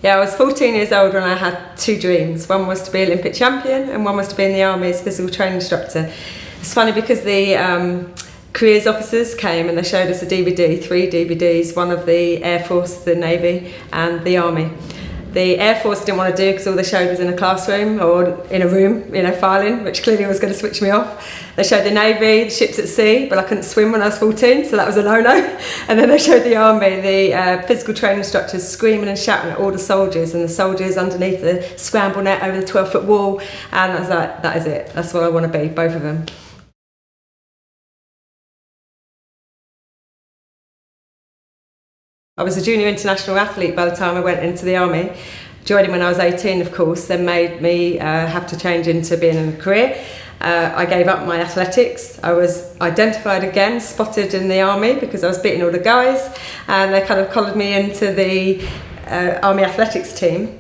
Yeah, I was 14 years old when I had two dreams. One was to be Olympic champion and one was to be in the army as physical training instructor. It's funny because the careers officers came and they showed us a DVD, 3 DVDs, one of the Air Force, the Navy and the Army. The Air Force didn't want to do because all they showed was in a classroom or in a room, filing, which clearly was going to switch me off. They showed the Navy, the ships at sea, but I couldn't swim when I was 14, so that was a no-no. And then they showed the Army, the physical training instructors screaming and shouting at all the soldiers, and the soldiers underneath the scramble net over the 12-foot wall. And I was like, that is it. That's what I want to be, both of them. I was a junior international athlete by the time I went into the army. Joining when I was 18, of course, then made me have to change into being in a career. I gave up my athletics. I was identified again, spotted in the army because I was beating all the guys, and they kind of collared me into the army athletics team.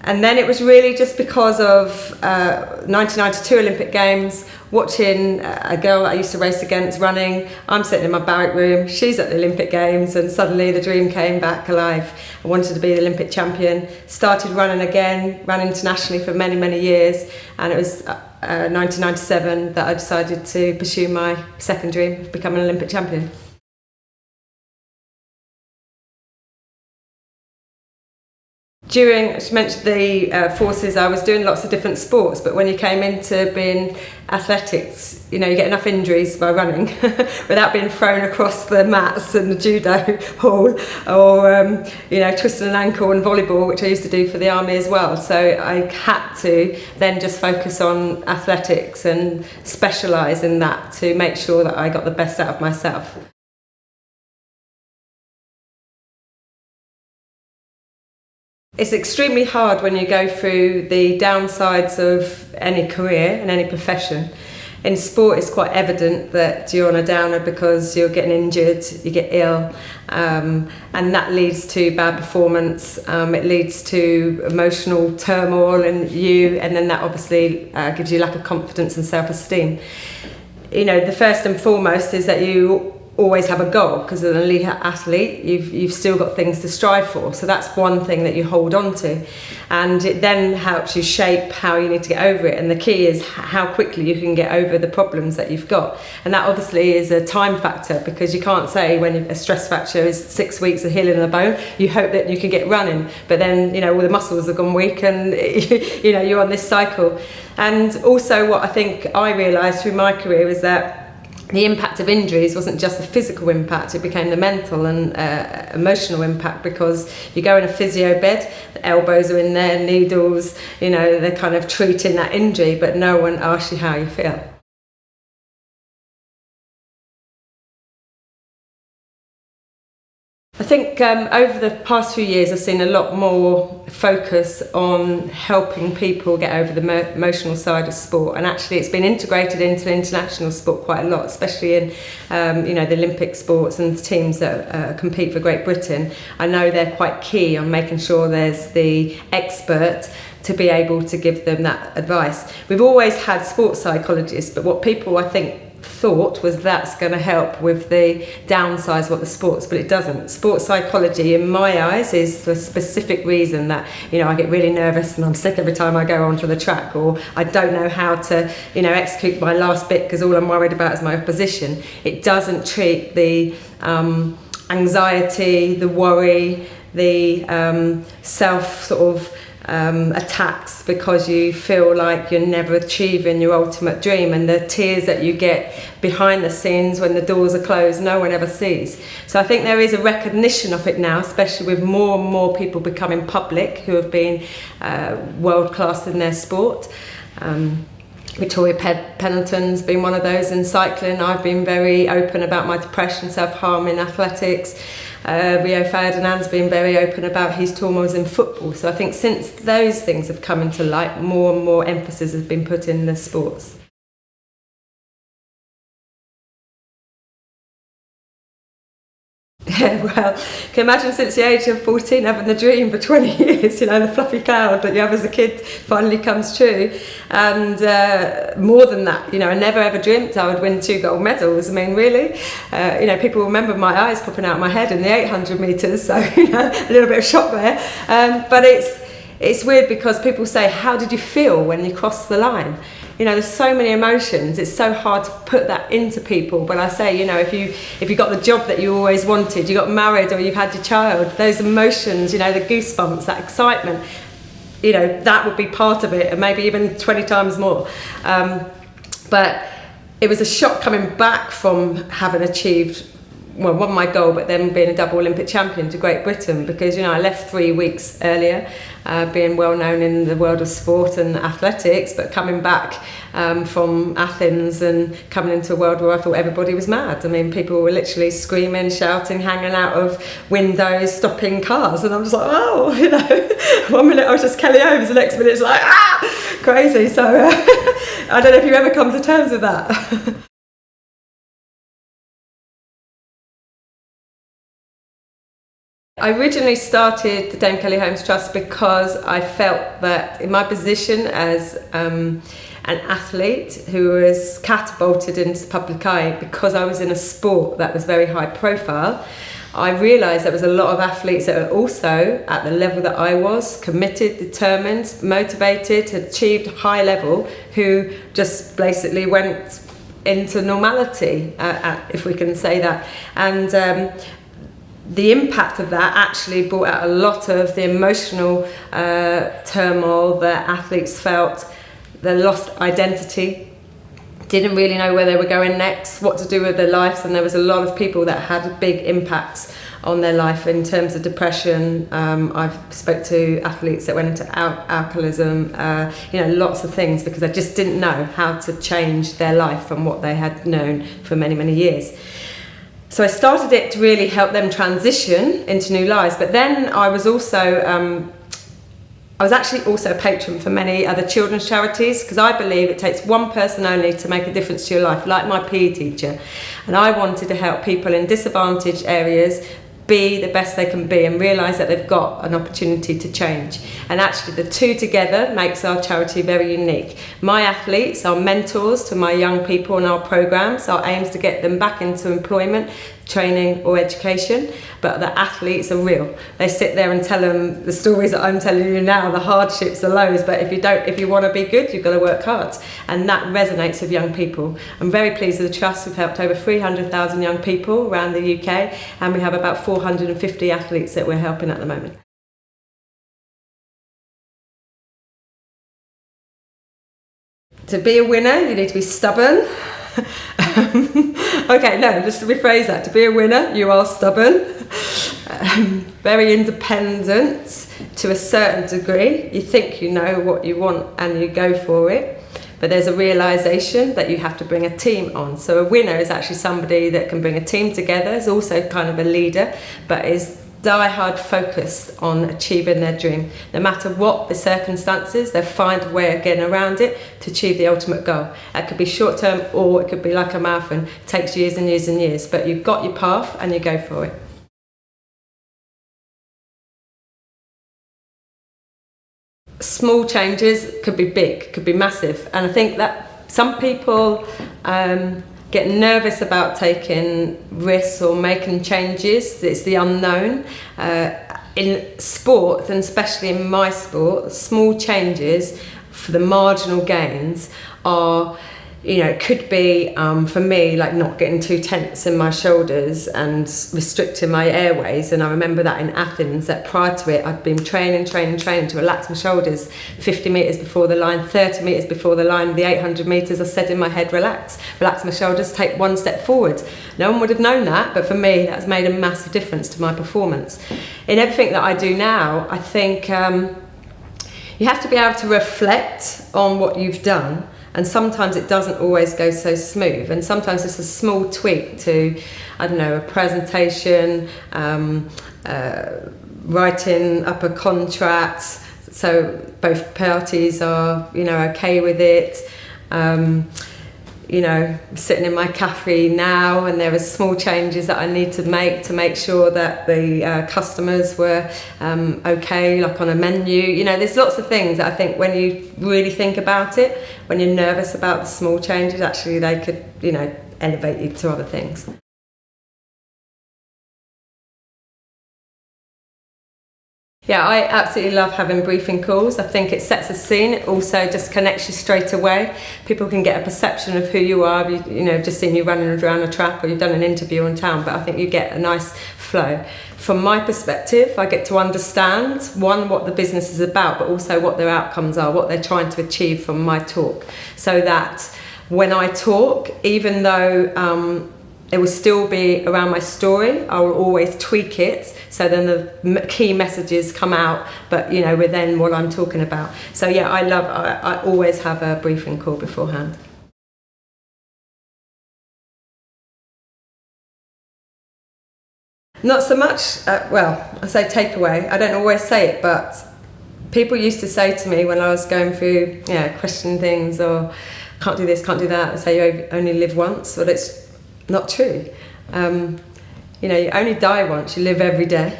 And then it was really just because of 1992 Olympic Games, watching a girl that I used to race against running. I'm sitting in my barrack room, she's at the Olympic Games, and suddenly the dream came back alive. I wanted to be the Olympic champion, started running again, ran internationally for many, many years, and it was 1997 that I decided to pursue my second dream of becoming an Olympic champion. During, she mentioned the forces, I was doing lots of different sports, but when you came into being athletics, you get enough injuries by running without being thrown across the mats in the judo hall, or twisting an ankle in volleyball, which I used to do for the army as well. So I had to then just focus on athletics and specialise in that to make sure that I got the best out of myself. It's extremely hard when you go through the downsides of any career and any profession. In sport, it's quite evident that you're on a downer because you're getting injured, you get ill, and that leads to bad performance. It leads to emotional turmoil in you, and then that obviously gives you lack of confidence and self-esteem. The first and foremost is that you always have a goal, because as an elite athlete you've still got things to strive for, so that's one thing that you hold on to, and it then helps you shape how you need to get over it. And the key is how quickly you can get over the problems that you've got, and that obviously is a time factor, because you can't say when a stress fracture is 6 weeks of healing the bone, you hope that you can get running, but then all the muscles have gone weak and you're on this cycle. And also what I think I realised through my career is that the impact of injuries wasn't just the physical impact, it became the mental and emotional impact, because you go in a physio bed, the elbows are in there, needles, they're kind of treating that injury, but no one asks you how you feel. I think over the past few years I've seen a lot more focus on helping people get over the emotional side of sport, and actually it's been integrated into international sport quite a lot, especially in the Olympic sports and the teams that compete for Great Britain. I know they're quite key on making sure there's the expert to be able to give them that advice. We've always had sports psychologists, but what people I think thought was that's going to help with the downsides of the sports, but it doesn't. Sports psychology in my eyes is the specific reason that I get really nervous and I'm sick every time I go onto the track, or I don't know how to execute my last bit because all I'm worried about is my opposition. It doesn't treat the anxiety, the worry, the self attacks because you feel like you're never achieving your ultimate dream, and the tears that you get behind the scenes when the doors are closed no one ever sees. So I think there is a recognition of it now, especially with more and more people becoming public who have been world class in their sport. Victoria Pennington's been one of those in cycling. I've been very open about my depression, self-harm in athletics. Rio Ferdinand's been very open about his turmoils in football. So I think since those things have come into light, more and more emphasis has been put in the sports. Yeah, well, can you imagine since the age of 14 having the dream for 20 years, you know, the fluffy cloud that you have as a kid finally comes true. And more than that, you know, I never ever dreamt I would win 2 gold medals. I mean, really, you know, people remember my eyes popping out of my head in the 800 metres, so, you know, a little bit of shock there. But it's weird because people say, how did you feel when you crossed the line? You know, there's so many emotions, it's so hard to put that into people. But I say, you know, if you got the job that you always wanted, you got married or you've had your child, those emotions, you know, the goosebumps, that excitement, you know, that would be part of it, and maybe even 20 times more. But it was a shock coming back from having achieved, well, won my goal, but then being a double Olympic champion to Great Britain, because, you know, I left 3 weeks earlier, being well known in the world of sport and athletics, but coming back from Athens and coming into a world where I thought everybody was mad. I mean, people were literally screaming, shouting, hanging out of windows, stopping cars, and I was like, oh, you know, 1 minute I was just Kelly Holmes, the next minute it's like, crazy. So I don't know if you ever come to terms with that. I originally started the Dame Kelly Holmes Trust because I felt that in my position as an athlete who was catapulted into the public eye, because I was in a sport that was very high profile, I realised there was a lot of athletes that were also at the level that I was, committed, determined, motivated, had achieved high level, who just basically went into normality, if we can say that. And the impact of that actually brought out a lot of the emotional turmoil that athletes felt. They lost identity, didn't really know where they were going next, what to do with their lives, and there was a lot of people that had big impacts on their life in terms of depression. I've spoke to athletes that went into alcoholism, you know, lots of things, because they just didn't know how to change their life from what they had known for many, many years. So I started it to really help them transition into new lives. But then I was also, I was actually also a patron for many other children's charities, because I believe it takes one person only to make a difference to your life, like my PE teacher. And I wanted to help people in disadvantaged areas be the best they can be and realise that they've got an opportunity to change. And actually the two together makes our charity very unique. My athletes are mentors to my young people in our programmes. Our aim is to get them back into employment, training or education, but the athletes are real. They sit there and tell them the stories that I'm telling you now, the hardships, the lows, but if you want to be good, you've got to work hard. And that resonates with young people. I'm very pleased with the Trust. We've helped over 300,000 young people around the UK, and we have about 450 athletes that we're helping at the moment. To be a winner, you need to be stubborn. Okay, no, just to rephrase that. To be a winner, you are stubborn, very independent to a certain degree. You think you know what you want and you go for it, but there's a realisation that you have to bring a team on. So a winner is actually somebody that can bring a team together, is also kind of a leader, but is die-hard focused on achieving their dream. No matter what the circumstances, they'll find a way of getting around it to achieve the ultimate goal. It could be short-term or it could be like a marathon. It takes years and years and years, but you've got your path and you go for it. Small changes could be big, could be massive, and I think that some people get nervous about taking risks or making changes. It's the unknown. In sport, and especially in my sport, small changes for the marginal gains are, you know, it could be for me like not getting too tense in my shoulders and restricting my airways. And I remember that in Athens, that prior to it I'd been training to relax my shoulders 50 metres before the line, 30 metres before the line, the 800 metres. I said in my head, relax my shoulders, take one step forward. No one would have known that, but for me that's made a massive difference to my performance. In everything that I do now, I think you have to be able to reflect on what you've done. And sometimes it doesn't always go so smooth, and sometimes it's a small tweak to, I don't know, a presentation, writing up a contract so both parties are, you know, okay with it. sitting in my cafe now, and there are small changes that I need to make sure that the customers were okay, like on a menu. There's lots of things that I think when you really think about it, when you're nervous about the small changes, actually they could, elevate you to other things. Yeah, I absolutely love having briefing calls. I think it sets a scene. It also just connects you straight away. People can get a perception of who you are. Just seen you running around a track, or you've done an interview in town, but I think you get a nice flow. From my perspective, I get to understand, one, what the business is about, but also what their outcomes are, what they're trying to achieve from my talk. So that when I talk, even though it will still be around my story, I will always tweak it, so then the key messages come out, but within what I'm talking about. So yeah, I always have a briefing call beforehand. Not so much, I say takeaway. I don't always say it, but people used to say to me when I was going through, questioning things, or can't do this, can't do that, and say you only live once. Well, it's not true. You only die once, you live every day.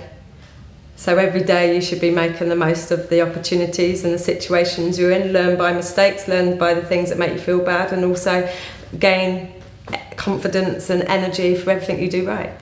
So every day you should be making the most of the opportunities and the situations you're in. Learn by mistakes, learn by the things that make you feel bad, and also gain confidence and energy for everything you do right.